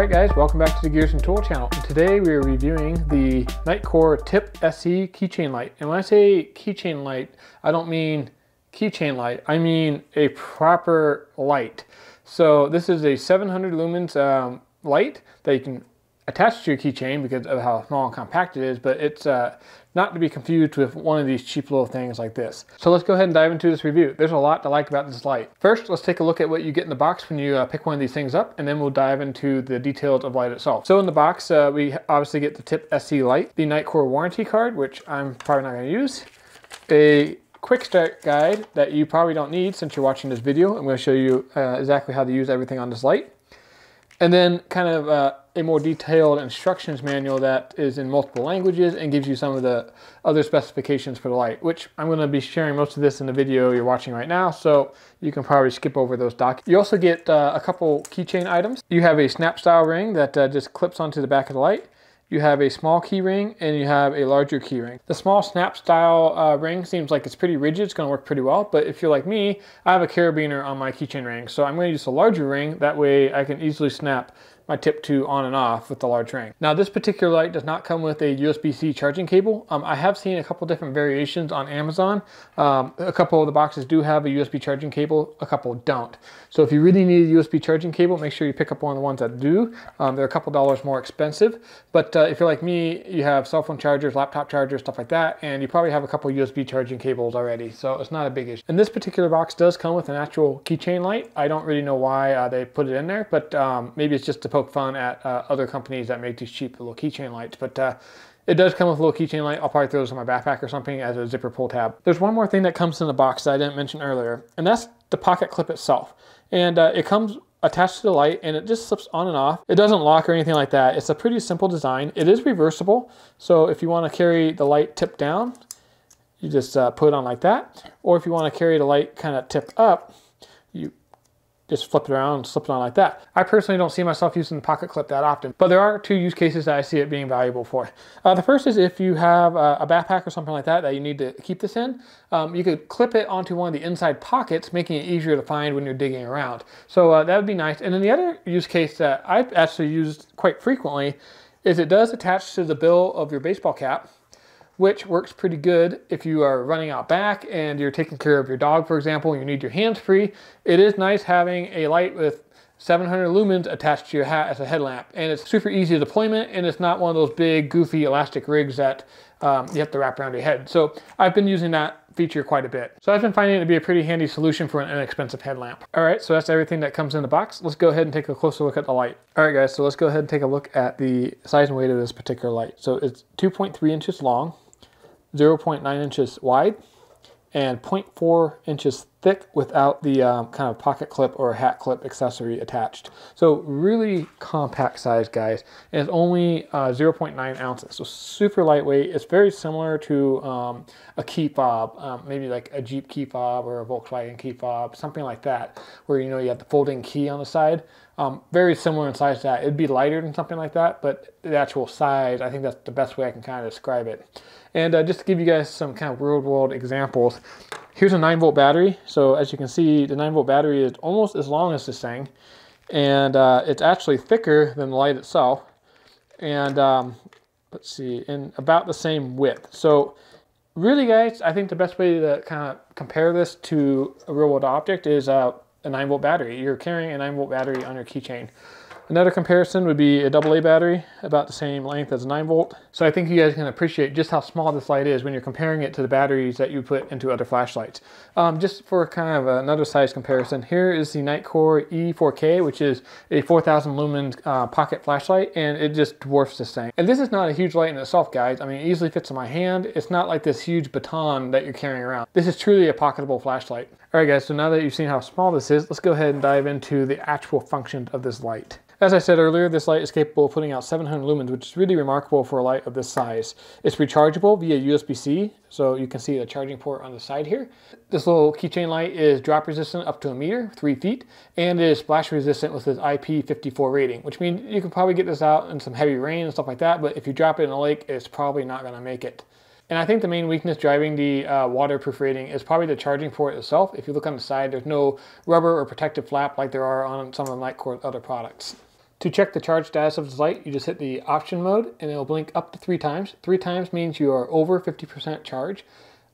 Alright guys, welcome back to the GearsNTool channel. And today we are reviewing the Nitecore TIP SE keychain light. And when I say keychain light, I don't mean keychain light, I mean a proper light. So this is a 700 lumens light that you can attach to your keychain because of how small and compact it is, but it's not to be confused with one of these cheap little things like this. So let's go ahead and dive into this review. There's a lot to like about this light. First, let's take a look at what you get in the box when you pick one of these things up, and then we'll dive into the details of light itself. So in the box, we obviously get the TIP SE light, the Nitecore warranty card, which I'm probably not going to use, a quick start guide that you probably don't need since you're watching this video. I'm going to show you exactly how to use everything on this light. And then kind of a more detailed instructions manual that is in multiple languages and gives you some of the other specifications for the light, which I'm going to be sharing most of this in the video you're watching right now, so you can probably skip over those documents. You also get a couple keychain items. You have a snap style ring that just clips onto the back of the light. You have a small key ring and you have a larger key ring. The small snap style ring seems like it's pretty rigid, it's gonna work pretty well, but if you're like me, I have a carabiner on my keychain ring, so I'm gonna use a larger ring, that way I can easily snap my TIP 2 on and off with the large ring. Now this particular light does not come with a USB-C charging cable. I have seen a couple different variations on Amazon. A couple of the boxes do have a USB charging cable, a couple don't. So if you really need a USB charging cable, make sure you pick up one of the ones that do. They're a couple dollars more expensive, but if you're like me, you have cell phone chargers, laptop chargers, stuff like that, and you probably have a couple USB charging cables already, so it's not a big issue. And this particular box does come with an actual keychain light. I don't really know why they put it in there, but maybe it's just to poke fun at other companies that make these cheap little keychain lights, but it does come with a little keychain light. I'll probably throw this in my backpack or something as a zipper pull tab. There's one more thing that comes in the box that I didn't mention earlier, and that's the pocket clip itself. And it comes attached to the light and it just slips on and off. It doesn't lock or anything like that. It's a pretty simple design. It is reversible, so if you want to carry the light tip down, you just put it on like that, or if you want to carry the light kind of tip up, you just flip it around and slip it on like that. I personally don't see myself using the pocket clip that often, but there are two use cases that I see it being valuable for. The first is if you have a backpack or something like that you need to keep this in, you could clip it onto one of the inside pockets, making it easier to find when you're digging around. So that would be nice. And then the other use case that I've actually used quite frequently is it does attach to the bill of your baseball cap, which works pretty good if you are running out back and you're taking care of your dog, for example, and you need your hands free. It is nice having a light with 700 lumens attached to your hat as a headlamp, and it's super easy deployment, and it's not one of those big goofy elastic rigs that you have to wrap around your head. So I've been using that feature quite a bit. So I've been finding it to be a pretty handy solution for an inexpensive headlamp. All right, so that's everything that comes in the box. Let's go ahead and take a closer look at the light. All right guys, so let's go ahead and take a look at the size and weight of this particular light. So it's 2.3 inches long, 0.9 inches wide, and 0.4 inches thick without the kind of pocket clip or hat clip accessory attached. So really compact size, guys, and it's only 0.9 ounces, so super lightweight. It's very similar to a key fob, maybe like a Jeep key fob or a Volkswagen key fob, something like that, where you have the folding key on the side. Very similar in size to that. It'd be lighter than something like that, but the actual size, I think that's the best way I can kind of describe it. And just to give you guys some kind of real world examples, here's a 9-volt battery. So as you can see, the 9-volt battery is almost as long as this thing, and it's actually thicker than the light itself, and let's see, in about the same width. So really guys, I think the best way to kind of compare this to a real world object is a 9-volt battery. You're carrying a 9-volt battery on your keychain. Another comparison would be a AA battery, about the same length as a 9-volt. So I think you guys can appreciate just how small this light is when you're comparing it to the batteries that you put into other flashlights. Just for kind of another size comparison, here is the Nitecore E4K, which is a 4000 lumens pocket flashlight, and it just dwarfs this thing. And this is not a huge light in itself, guys. I mean, it easily fits in my hand. It's not like this huge baton that you're carrying around. This is truly a pocketable flashlight. All right, guys, so now that you've seen how small this is, let's go ahead and dive into the actual functions of this light. As I said earlier, this light is capable of putting out 700 lumens, which is really remarkable for a light of this size. It's rechargeable via USB-C, so you can see the charging port on the side here. This little keychain light is drop resistant up to 1 meter, 3 feet, and it is splash resistant with this IP54 rating, which means you can probably get this out in some heavy rain and stuff like that, but if you drop it in a lake, it's probably not going to make it. And I think the main weakness driving the waterproof rating is probably the charging port itself. If you look on the side, there's no rubber or protective flap like there are on some of the Nitecore other products. To check the charge status of this light, you just hit the option mode and it'll blink up to 3 times. 3 times means you are over 50% charge.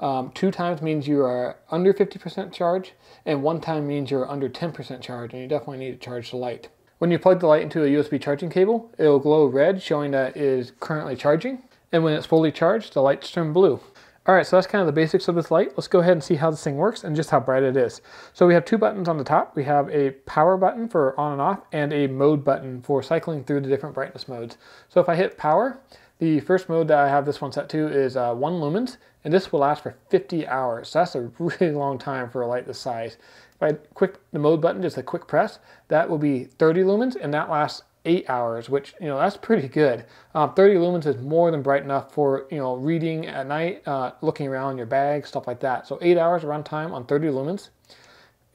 2 times means you are under 50% charge, and 1 time means you're under 10% charge, and you definitely need to charge the light. When you plug the light into a USB charging cable, it will glow red, showing that it is currently charging, and when it's fully charged, the lights turn blue. Alright, so that's kind of the basics of this light. Let's go ahead and see how this thing works and just how bright it is. So we have 2 buttons on the top. We have a power button for on and off, and a mode button for cycling through the different brightness modes. So if I hit power, the first mode that I have this one set to is 1 lumens, and this will last for 50 hours. So that's a really long time for a light this size. If I click the mode button, just a quick press, that will be 30 lumens, and that lasts 8 hours, which, that's pretty good. 30 lumens is more than bright enough for, reading at night, looking around your bag, stuff like that. So 8 hours runtime on 30 lumens.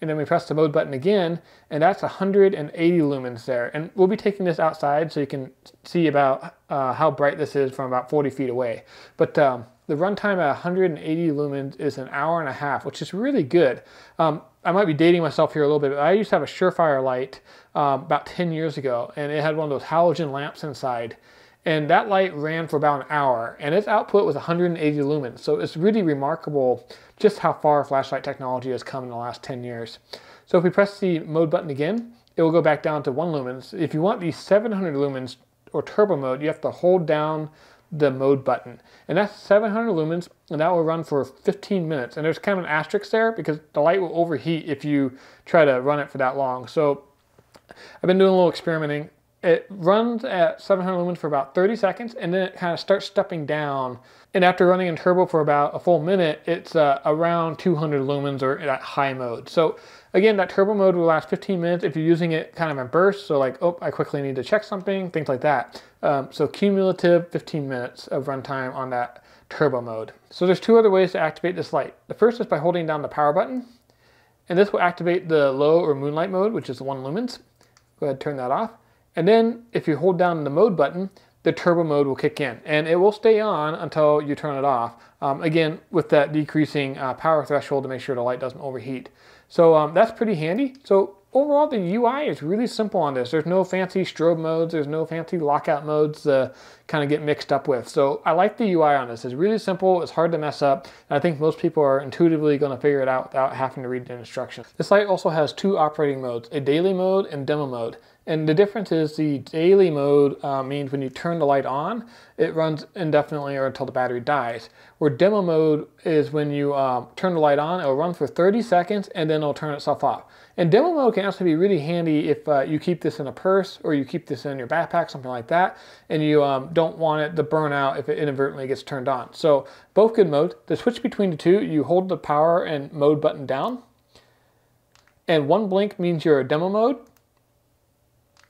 And then we press the mode button again, and that's 180 lumens there. And we'll be taking this outside so you can see about how bright this is from about 40 feet away. But the runtime at 180 lumens is an hour and a half, which is really good. I might be dating myself here a little bit, but I used to have a Surefire light about 10 years ago, and it had one of those halogen lamps inside. And that light ran for about an hour, and its output was 180 lumens. So it's really remarkable just how far flashlight technology has come in the last 10 years. So if we press the mode button again, it will go back down to 1 lumens. If you want the 700 lumens or turbo mode, you have to hold down the mode button. And that's 700 lumens, and that will run for 15 minutes. And there's kind of an asterisk there because the light will overheat if you try to run it for that long. So I've been doing a little experimenting. It runs at 700 lumens for about 30 seconds, and then it kind of starts stepping down. And after running in turbo for about a full minute, it's around 200 lumens or at high mode. So again, that turbo mode will last 15 minutes if you're using it kind of in bursts. So like, oh, I quickly need to check something, things like that. So cumulative 15 minutes of runtime on that turbo mode. So there's 2 other ways to activate this light. The first is by holding down the power button, and this will activate the low or moonlight mode, which is 1 lumens. Go ahead and turn that off. And then if you hold down the mode button, the turbo mode will kick in, and it will stay on until you turn it off. Again, with that decreasing power threshold to make sure the light doesn't overheat. So that's pretty handy. So overall, the UI is really simple on this. There's no fancy strobe modes. There's no fancy lockout modes to kind of get mixed up with. So I like the UI on this. It's really simple. It's hard to mess up. And I think most people are intuitively going to figure it out without having to read the instructions. This light also has 2 operating modes, a daily mode and demo mode. And the difference is the daily mode means when you turn the light on, it runs indefinitely or until the battery dies. Where demo mode is when you turn the light on, it'll run for 30 seconds and then it'll turn itself off. And demo mode can actually be really handy if you keep this in a purse or you keep this in your backpack, something like that, and you don't want it to burn out if it inadvertently gets turned on. So both good modes. To switch between the 2, you hold the power and mode button down, and 1 blink means you're in demo mode,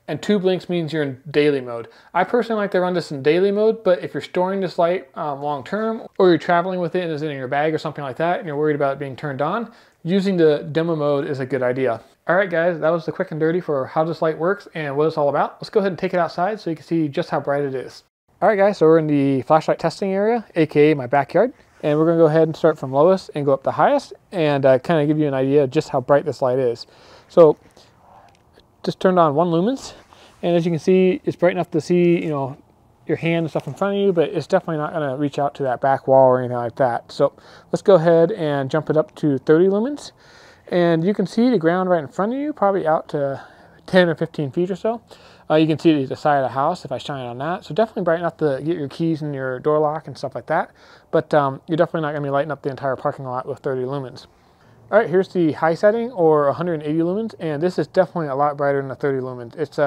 and 2 blinks means you're in daily mode. I personally like to run this in daily mode, but if you're storing this light long term, or you're traveling with it and it's in your bag or something like that, and you're worried about it being turned on, using the demo mode is a good idea. All right, guys, that was the quick and dirty for how this light works and what it's all about. Let's go ahead and take it outside so you can see just how bright it is. All right, guys, so we're in the flashlight testing area, aka my backyard, and we're gonna go ahead and start from lowest and go up to highest and kind of give you an idea of just how bright this light is. So just turned on 1 lumens, and as you can see, it's bright enough to see, your hand and stuff in front of you, but it's definitely not going to reach out to that back wall or anything like that. So let's go ahead and jump it up to 30 lumens, and you can see the ground right in front of you, probably out to 10 or 15 feet or so. You can see the side of the house if I shine on that. So definitely bright enough to get your keys in your door lock and stuff like that, but you're definitely not going to be lighting up the entire parking lot with 30 lumens. All right, here's the high setting, or 180 lumens, and this is definitely a lot brighter than the 30 lumens. It's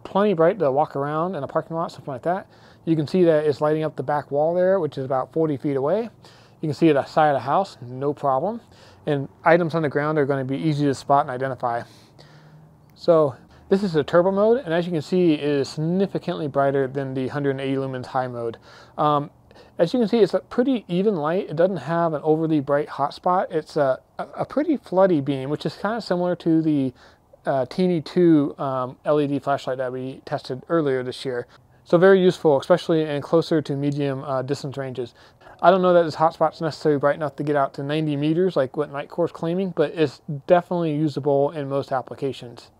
plenty bright to walk around in a parking lot, something like that. You can see that it's lighting up the back wall there, which is about 40 feet away. You can see the side of the house, no problem. And items on the ground are going to be easy to spot and identify. So this is a turbo mode, and as you can see, it is significantly brighter than the 180 lumens high mode. As you can see, it's a pretty even light. It doesn't have an overly bright hotspot. It's a pretty floody beam, which is kind of similar to the Teeny 2 LED flashlight that we tested earlier this year. So very useful, especially in closer to medium distance ranges. I don't know that this hotspot's necessarily bright enough to get out to 90 meters like what Nitecore is claiming, but it's definitely usable in most applications.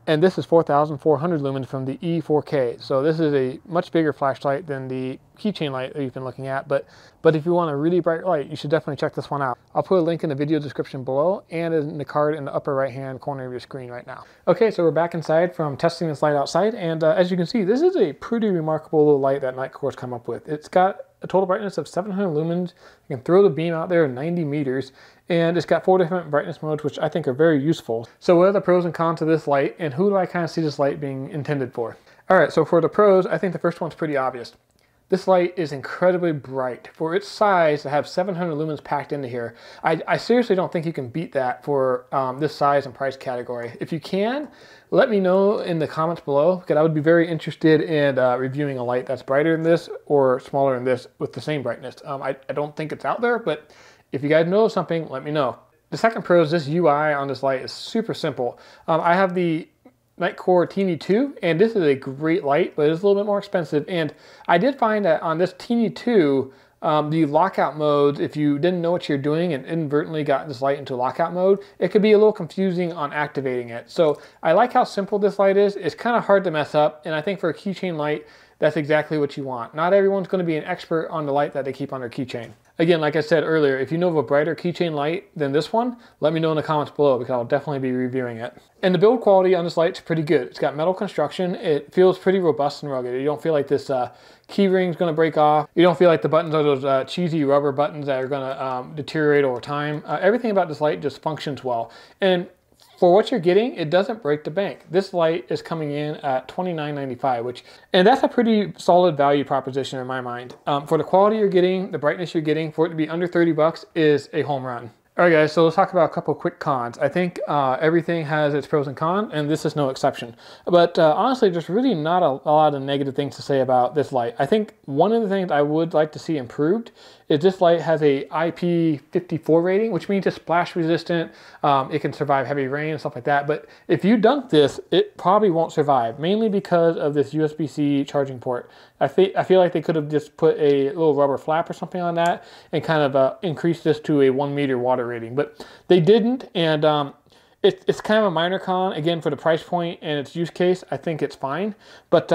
And this is 4,400 lumens from the E4K. So this is a much bigger flashlight than the keychain light that you've been looking at. But if you want a really bright light, you should definitely check this one out. I'll put a link in the video description below and in the card in the upper right hand corner of your screen right now. Okay, so we're back inside from testing this light outside. And as you can see, this is a pretty remarkable little light that Nitecore's come up with. It's got a total brightness of 700 lumens. You can throw the beam out there 90 meters. And it's got 4 different brightness modes, which I think are very useful. So what are the pros and cons of this light, and who do I kind of see this light being intended for? All right, so for the pros, I think the first one's pretty obvious. This light is incredibly bright. For its size to have 700 lumens packed into here, I seriously don't think you can beat that for this size and price category. If you can, let me know in the comments below, because I would be very interested in reviewing a light that's brighter than this or smaller than this with the same brightness. I don't think it's out there, but if you guys know something, let me know. The second pro is this UI on this light is super simple. I have the Nitecore TiP2, and this is a great light, but it's a little bit more expensive. And I did find that on this TiP2, the lockout modes, if you didn't know what you're doing and inadvertently got this light into lockout mode, it could be a little confusing on activating it. So I like how simple this light is. It's kind of hard to mess up, and I think for a keychain light, that's exactly what you want. Not everyone's going to be an expert on the light that they keep on their keychain. Again, like I said earlier, if you know of a brighter keychain light than this one, let me know in the comments below, because I'll definitely be reviewing it. And the build quality on this light is pretty good. It's got metal construction. It feels pretty robust and rugged. You don't feel like this key ring's going to break off. You don't feel like the buttons are those cheesy rubber buttons that are going to deteriorate over time. Everything about this light just functions well. And for what you're getting, it doesn't break the bank. This light is coming in at $29.95, and that's a pretty solid value proposition in my mind. For the quality you're getting, the brightness you're getting, for it to be under 30 bucks is a home run. All right, guys, so let's talk about a couple quick cons. I think everything has its pros and cons, and this is no exception. But honestly, there's really not a lot of negative things to say about this light. I think one of the things I would like to see improved is this light has a IP54 rating, which means it's splash resistant. It can survive heavy rain and stuff like that. But if you dunk this, it probably won't survive, mainly because of this USB-C charging port. I feel like they could have just put a little rubber flap or something on that and kind of increased this to a 1 meter water rating. But they didn't, and it's kind of a minor con. Again, for the price point and its use case, I think it's fine. But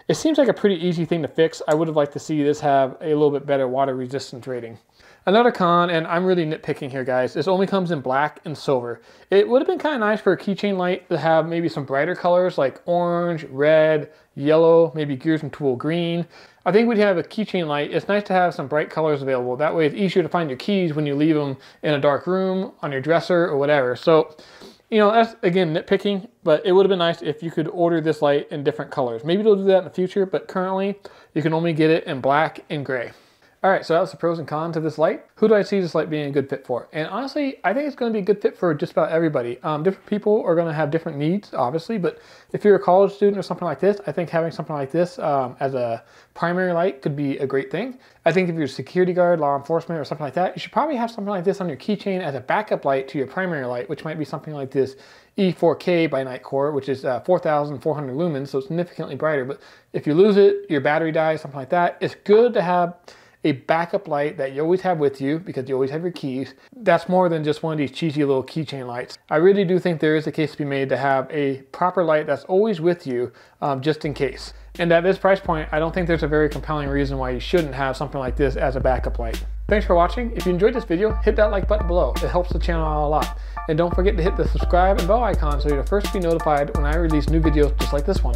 it seems like a pretty easy thing to fix. I would have liked to see this have a little bit better water resistance rating. Another con, and I'm really nitpicking here, guys, this only comes in black and silver. It would have been kind of nice for a keychain light to have maybe some brighter colors like orange, red, yellow, maybe GearsNTool green. I think when you have a keychain light, it's nice to have some bright colors available. That way it's easier to find your keys when you leave them in a dark room, on your dresser, or whatever. So, you know, that's, again, nitpicking, but it would have been nice if you could order this light in different colors. Maybe they'll do that in the future, but currently you can only get it in black and gray. All right, so that's the pros and cons of this light. Who do I see this light being a good fit for? And honestly, I think it's going to be a good fit for just about everybody. Different people are going to have different needs, obviously, but if you're a college student or something like this, I think having something like this as a primary light could be a great thing. I think if you're a security guard, law enforcement, or something like that, you should probably have something like this on your keychain as a backup light to your primary light, which might be something like this E4K by Nitecore, which is 4,400 lumens, so it's significantly brighter. But if you lose it, your battery dies, something like that, it's good to have a backup light that you always have with you because you always have your keys. That's more than just one of these cheesy little keychain lights. I really do think there is a case to be made to have a proper light that's always with you just in case. And at this price point, I don't think there's a very compelling reason why you shouldn't have something like this as a backup light. Thanks for watching. If you enjoyed this video, hit that like button below. It helps the channel out a lot. And don't forget to hit the subscribe and bell icon so you'll first be notified when I release new videos just like this one.